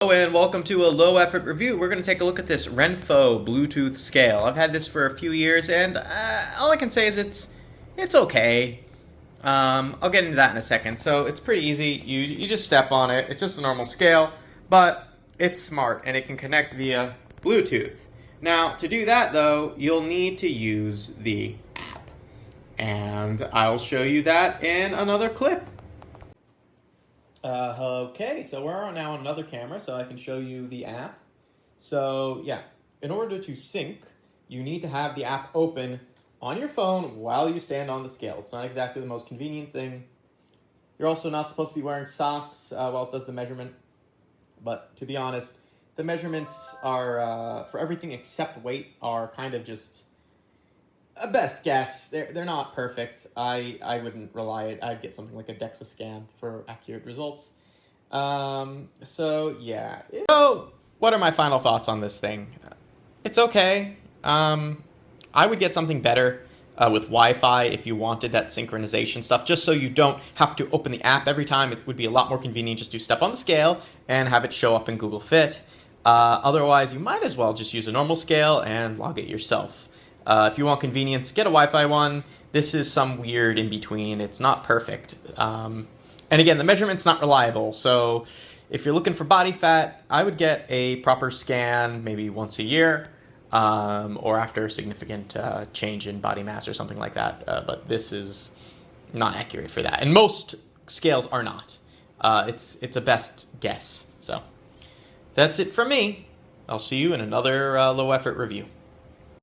Hello and welcome to a low effort review. We're going to take a look at this Renpho Bluetooth scale. I've had this for a few years and all I can say is it's okay. I'll get into that in a second. So it's pretty easy. You just step on it. It's just a normal scale, but it's smart and it can connect via Bluetooth. Now to do that though, you'll need to use the app. And I'll show you that in another clip. Okay, so we're on now on another camera, so I can show you the app. So yeah, in order to sync, you need to have the app open on your phone while you stand on the scale. It's not exactly the most convenient thing. You're also not supposed to be wearing socks while it does the measurement. But to be honest, the measurements are, for everything except weight, are kind of just a best guess. They're not perfect. I wouldn't rely it. I'd get something like a DEXA scan for accurate results. So yeah. So what are my final thoughts on this thing? It's okay. I would get something better with Wi-Fi if you wanted that synchronization stuff, just so you don't have to open the app every time. It would be a lot more convenient just to step on the scale and have it show up in Google Fit. Otherwise, you might as well just use a normal scale and log it yourself. If you want convenience, get a Wi-Fi one. This is some weird in between. It's not perfect. And again, the measurement's not reliable. So if you're looking for body fat, I would get a proper scan maybe once a year or after a significant change in body mass or something like that. But this is not accurate for that. And most scales are not. It's a best guess. So that's it from me. I'll see you in another low effort review.